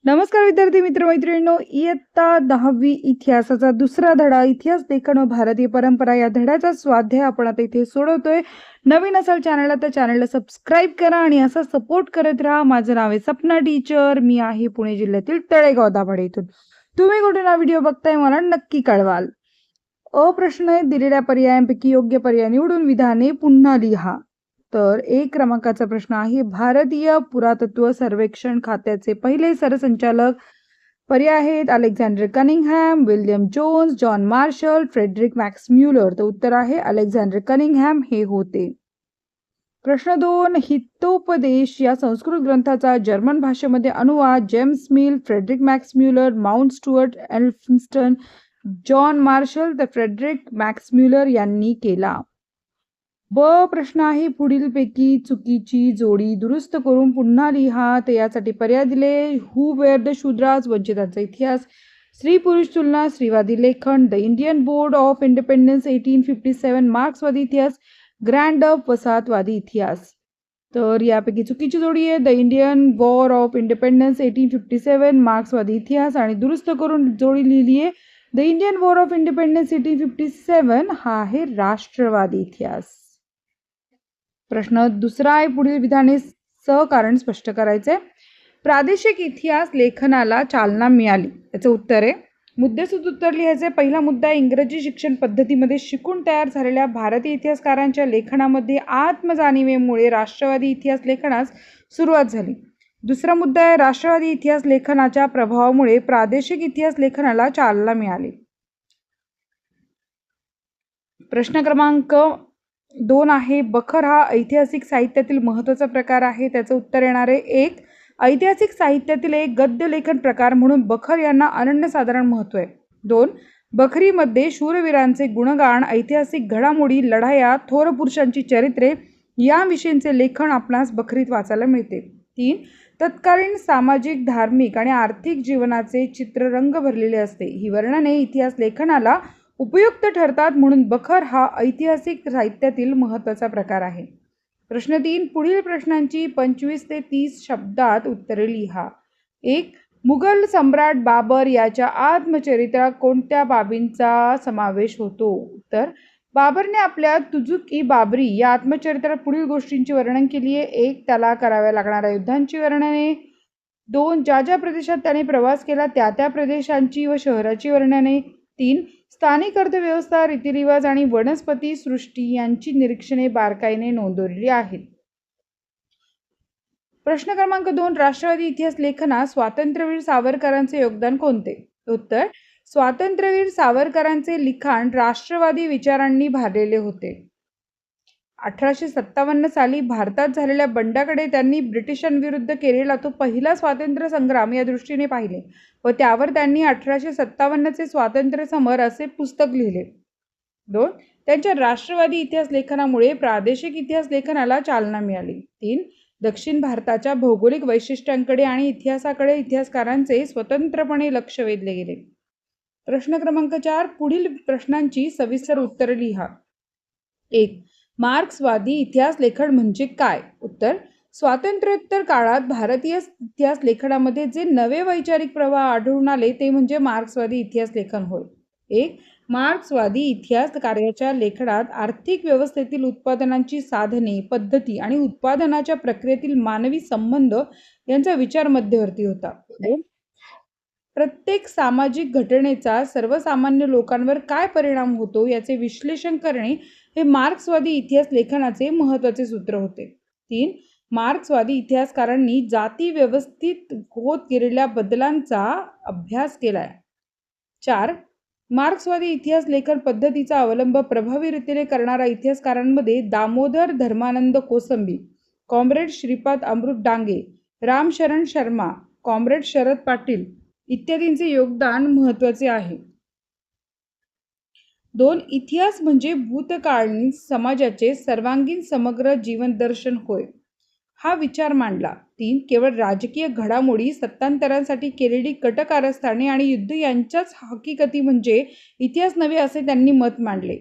नमस्कार विद्यार्थी मित्र मैत्रिणींनो, इयत्ता 10वी इतिहासाचा दुसरा धडा इतिहास लेखन व भारतीय परंपरा या धड्याचा स्वाध्याय आपण आता इथे सोडवतोय. नवीन असाल चॅनलला तर चॅनलला सबस्क्राईब करा आणि असा सपोर्ट करत राहा. माझं नाव आहे सपना टीचर. मी आहे पुणे जिल्ह्यातील तळेगाव दाभाडे येथून. तुम्ही कुठून हा व्हिडिओ बघताय मला नक्की कळवाल. प्रश्न आहे, दिलेल्या पर्यायांपैकी योग्य पर्याय निवडून विधाने पुन्हा लिहा. तर एक क्रमांकाचा प्रश्न आहे, भारतीय पुरातत्व सर्वेक्षण खात्याचे पहिले सरसंचालक पर्याय आहेत Alexander Cunningham, William Jones, John Marshall, Frederick Max Muller. तर उत्तर आहे अलेक्झांडर कनिंगहॅम हे होते. प्रश्न 2, हितोपदेश या संस्कृत ग्रंथाचा जर्मन भाषेमध्ये अनुवाद James Mill, Frederick Max Muller, Mount Stuart Elphinstone, John Marshall तर फ्रेडरिक मॅक्स म्युलर यांनी केला. प्रश्न आहे, पुढीलपैकी चुकीची जोडी दुरुस्त करून पुन्हा लिहा. तर यासाठी पर्याय दिले, हू वेअर द शूद्रास, वंचितांचा इतिहास, स्त्री पुरुष तुलना, स्त्रीवादी लेखन, the Indian board of independence 1857, मार्क्सवादी इतिहास, ग्रँड अप वसाहतवादी इतिहास. तर यापैकी चुकीची जोडी आहे the Indian war of independence 1857, मार्क्सवादी इतिहास, आणि दुरुस्त करून जोडी लिहिली आहे the Indian war of independence 1857 हा आहे राष्ट्रवादी इतिहास. प्रश्न दुसरा आहे, पुढील विधाने सहकारण स्पष्ट करायचे. प्रादेशिक इतिहास लेखनाला चालना मिळाली. याचं उत्तर आहे, मुद्देसूद उत्तर लिहायचे. पहिला मुद्दा, इंग्रजी शिक्षण पद्धतीमध्ये शिकून तयार झालेल्या भारतीय इतिहासकारांच्या लेखनामध्ये आत्मजाणीवेमुळे राष्ट्रवादी इतिहास लेखनास सुरुवात झाली. दुसरा मुद्दा आहे, राष्ट्रवादी इतिहास लेखनाच्या प्रभावामुळे प्रादेशिक इतिहास लेखनाला चालना मिळाली. प्रश्न क्रमांक 2 आहे, बखर हा ऐतिहासिक साहित्यातील महत्त्वाचा प्रकार आहे. त्याचं उत्तर येणार आहे 1, ऐतिहासिक साहित्यातील एक गद्य लेखन प्रकार म्हणून बखर यांना अनन्यसाधारण महत्त्व आहे. 2, बखरीमध्ये शूरवीरांचे गुणगान, ऐतिहासिक घडामोडी, लढाया, थोर पुरुषांची चरित्रे याविषयींचे लेखन आपणास बखरीत वाचायला मिळते. 3, तत्कालीन सामाजिक, धार्मिक आणि आर्थिक जीवनाचे चित्र रंग भरलेले असते. ही वर्णने इतिहास लेखनाला उपयुक्त ठरतात म्हणून बखर हा ऐतिहासिक साहित्यातील महत्त्वाचा प्रकार आहे. प्रश्न 3, पुढील प्रश्नांची 25 ते 30 शब्दात उत्तरे लिहा. 1, मुघल सम्राट बाबर याच्या आत्मचरित्रात कोणत्या बाबींचा समावेश होतो? उत्तर, बाबरने आपल्या तुझुक-ई-बाबरी या आत्मचरित्रात पुढील गोष्टींची वर्णन केली आहे. 1, त्याला कराव्या लागणाऱ्या युद्धांची वर्णने. 2, ज्या ज्या प्रदेशात त्याने प्रवास केला त्या त्या प्रदेशांची व शहराची वर्णने. 3, स्थानिक अर्थव्यवस्था, रीतिरिवाज आणि वनस्पती सृष्टी यांची निरीक्षणे बारकाईने नोंदवलेली आहेत. प्रश्न क्रमांक 2, राष्ट्रवादी इतिहास लेखनात स्वातंत्र्यवीर सावरकरांचे योगदान कोणते? उत्तर, स्वातंत्र्यवीर सावरकरांचे लिखाण राष्ट्रवादी विचारांनी भारलेले होते. 1857 साली भारतात झालेल्या बंडाकडे त्यांनी ब्रिटिशांविरुद्ध केलेला तो पहिला स्वातंत्र्य संग्राम या दृष्टीने पाहिले व त्यावर त्यांनी 1857चे स्वातंत्र्य समर असे पुस्तक लिहिले. 2, त्यांच्या राष्ट्रवादी इतिहास लेखनामुळे प्रादेशिक इतिहास लेखनाला चालना मिळाली. 3, दक्षिण भारताच्या भौगोलिक वैशिष्ट्यांकडे आणि इतिहासाकडे इतिहासकारांचे स्वतंत्रपणे लक्ष वेधले गेले. प्रश्न क्रमांक 4, पुढील प्रश्नांची सविस्तर उत्तरे लिहा. 1, मार्क्सवादी इतिहास लेखन म्हणजे काय? उत्तर, स्वातंत्र्योत्तर काळात भारतीय इतिहास लेखनामध्ये जे नवे वैचारिक प्रवाह आढळून आले ते म्हणजे मार्क्सवादी इतिहास लेखन होय. 1, मार्क्सवादी इतिहास कार्याच्या लेखनात आर्थिक व्यवस्थेतील उत्पादनांची साधने, पद्धती आणि उत्पादनाच्या प्रक्रियेतील मानवी संबंध यांचा विचार मध्यवर्ती होता. 2, प्रत्येक सामाजिक घटनेचा सर्वसामान्य लोकांवर काय परिणाम होतो याचे विश्लेषण करणे हे मार्क्सवादी इतिहास लेखनाचे महत्त्वाचे सूत्र होते. 3, मार्क्सवादी इतिहासकारांनी जाती व्यवस्थित होत गेलेल्या बदलांचा अभ्यास केलाय. 4, मार्क्सवादी इतिहास लेखन पद्धतीचा अवलंब प्रभावी रीतीने करणाऱ्या इतिहासकारांमध्ये दामोदर धर्मानंद कोसंबी, कॉम्रेड श्रीपाद अमृत डांगे, रामशरण शर्मा, कॉम्रेड शरद पाटील इत्यादींचे योगदान महत्त्वाचे आहे. 2, इतिहास म्हणजे भूतकाळीन समाजाचे सर्वांगीण समग्र जीवनदर्शन होय हा विचार मांडला. 3, केवळ राजकीय घडामोडी, सत्तांतरांसाठी केलेली कटकारस्थाने आणि युद्ध यांच्याच हकीकती म्हणजे इतिहास नव्हे असे त्यांनी मत मांडले.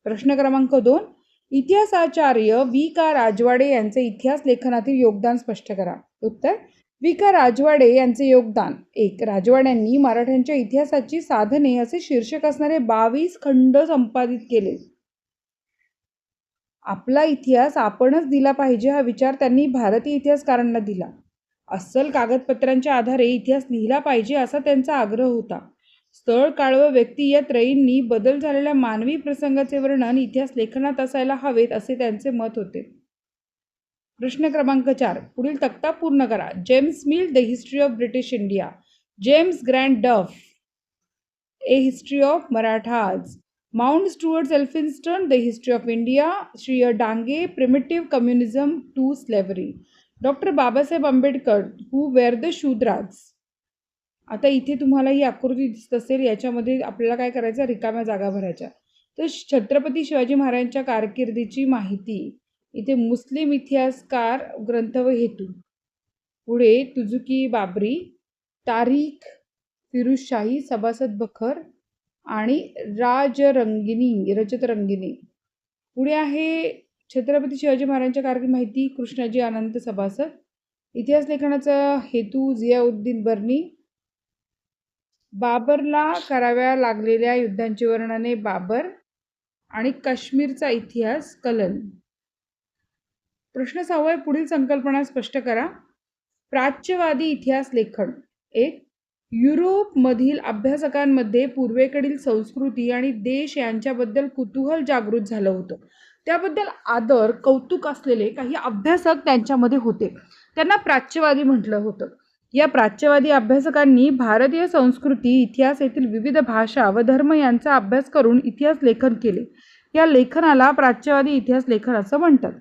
प्रश्न क्रमांक 2, इतिहासाचार्य वि. का. राजवाडे यांचे इतिहास लेखनातील योगदान स्पष्ट करा. उत्तर, वि.क. राजवाडे यांचे योगदान. 1. राजवाड्यांनी मराठ्यांच्या इतिहासाची साधने असे शीर्षक असणारे 22 खंड संपादित केले. आपला इतिहास आपणच दिला पाहिजे हा विचार त्यांनी भारतीय इतिहासकारांना दिला. अस्सल कागदपत्रांच्या आधारे इतिहास लिहिला पाहिजे असा त्यांचा आग्रह होता. स्थळ, काळ व व्यक्ती या त्रयींनी बदल झालेल्या मानवी प्रसंगाचे वर्णन इतिहास लेखनात असायला हवेत असे त्यांचे मत होते. प्रश्न क्रमांक 4. पुढील तक्ता पूर्ण करा. James Mill, the history of British India. James Grant Duff, a history of Marathas. Mount Stuart Elphinstone, the history of India. Shri Dange, primitive communism to slavery. Doctor Babasaheb Ambedkar, who were the Shudras. आता इथे तुम्हाला ही आकृती दिसत असेल, याच्यामध्ये आपल्याला काय करायचं, रिकाम्या जागा भरायच्या. तर छत्रपती शिवाजी महाराजांच्या कारकिर्दीची माहिती. इथे मुस्लिम इतिहासकार ग्रंथ व हेतू. पुढे तुजुकी बाबरी, तारीख, फिरुजशाही, सभासद बखर आणि रजतरंगिणी. पुढे आहे छत्रपती शिवाजी महाराजांच्या कारकिर्दी माहिती, कृष्णाजी अनंत सभासद. इतिहास लेखनाचा हेतू, जियाउद्दीन बर्नी. बाबरला कराव्या लागलेल्या युद्धांची वर्णने, बाबर. आणि काश्मीरचा इतिहास, कलन. प्रश्न 6. पुढील संकल्पना स्पष्ट करा. प्राच्यवादी इतिहास लेखन. 1. युरोपमधील अभ्यासकांमध्ये पूर्वेकडील संस्कृती आणि देश यांच्याबद्दल कुतूहल जागृत झालं होतं. त्याबद्दल आदर, कौतुक असलेले काही अभ्यासक त्यांच्यामध्ये होते. त्यांना प्राच्यवादी म्हटलं होतं. या प्राच्यवादी अभ्यासकांनी भारतीय संस्कृती, इतिहास, येथील विविध भाषा व धर्म यांचा अभ्यास करून इतिहास लेखन केले. या लेखनाला प्राच्यवादी इतिहास लेखन असं म्हणतात.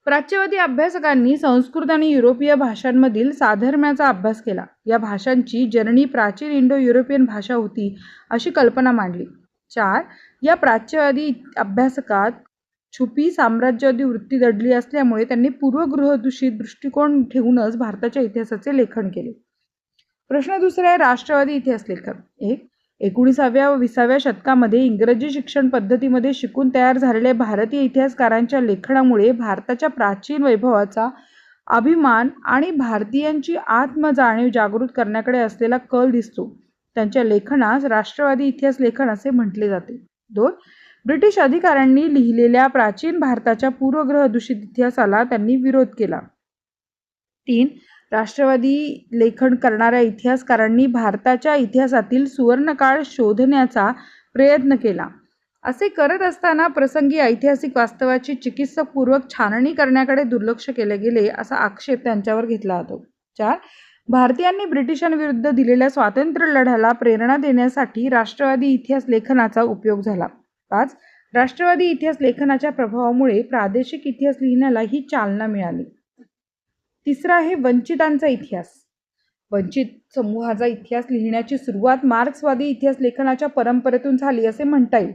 प्राच्यवादी अभ्यासकांनी संस्कृत आणि युरोपीय भाषांमधील साधर्म्याचा अभ्यास केला. या भाषांची जननी प्राचीन इंडो युरोपियन भाषा होती अशी कल्पना मांडली. 4. या प्राच्यवादी अभ्यासकात छुपी साम्राज्यवादी वृत्ती दडली असल्यामुळे त्यांनी पूर्वग्रहदूषित दृष्टिकोन ठेवूनच भारताच्या इतिहासाचे लेखन केले. प्रश्न 2 आहे राष्ट्रवादी इतिहास लेखन. 1. 19व्या व 20व्या शतकामध्ये इंग्रजी शिक्षण पद्धतीमध्ये शिकून तयार झालेल्या भारतीय इतिहासकारांच्या लेखनामुळे भारताच्या प्राचीन वैभवाचा अभिमान आणि भारतीयांची आत्मजाणीव जागृत करण्याकडे असलेला कल दिसतो. त्यांच्या लेखनास राष्ट्रवादी इतिहास लेखन असे म्हटले जाते. 2. ब्रिटिश अधिकाऱ्यांनी लिहिलेल्या प्राचीन भारताच्या पूर्वग्रह दूषित इतिहासाला त्यांनी विरोध केला. 3. राष्ट्रवादी लेखन करणाऱ्या इतिहासकारांनी भारताच्या इतिहासातील सुवर्णकाळ शोधण्याचा प्रयत्न केला. असे करत असताना प्रसंगी ऐतिहासिक वास्तवाची चिकित्सकपूर्वक छाननी करण्याकडे दुर्लक्ष केले गेले असा आक्षेप त्यांच्यावर घेतला जातो. 4. भारतीयांनी ब्रिटिशांविरुद्ध दिलेल्या स्वातंत्र्य लढ्याला प्रेरणा देण्यासाठी राष्ट्रवादी इतिहास लेखनाचा उपयोग झाला. 5. राष्ट्रवादी इतिहास लेखनाच्या प्रभावामुळे प्रादेशिक इतिहास लिहिण्यालाही चालना मिळाली. 3 आहे वंचितांचा इतिहास. वंचित समूहाचा इतिहास लिहिण्याची सुरुवात मार्क्सवादी इतिहास लेखनाच्या परंपरेतून झाली असे म्हणता येईल.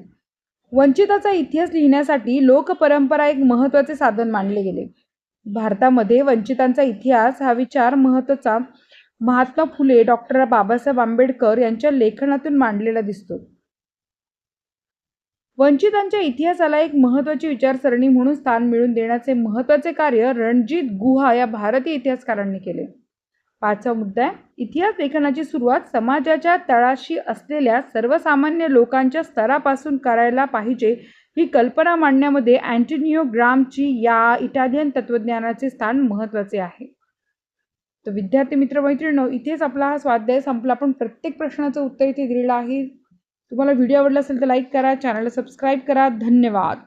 वंचिताचा इतिहास लिहिण्यासाठी लोकपरंपरा एक महत्त्वाचे साधन मानले गेले. भारतामध्ये वंचितांचा इतिहास हा विचार महात्मा फुले, डॉक्टर बाबासाहेब आंबेडकर यांच्या लेखनातून मांडलेला दिसतो. वंचितांच्या इतिहासाला एक महत्त्वाची विचारसरणी म्हणून स्थान मिळवून देण्याचे महत्त्वाचे कार्य रणजित गुहा या भारतीय इतिहासकारांनी केले. 5वा मुद्दा आहे इतिहास लेखनाची सुरुवात समाजाच्या तळाशी असलेल्या सर्वसामान्य लोकांच्या स्तरापासून करायला पाहिजे ही कल्पना मांडण्यामध्ये अँटोनियो ग्रामची या इटालियन तत्त्वज्ञानाचे स्थान महत्त्वाचे आहे. तर विद्यार्थी मित्रमैत्रिणींनो, इथेच आपला हा स्वाध्याय संपला. पण प्रत्येक प्रश्नाचं उत्तर इथे दिलेलं आहे. तुम्हाला व्हिडिओ आवडला असेल तर लाईक करा, चॅनलला सबस्क्राईब करा. धन्यवाद.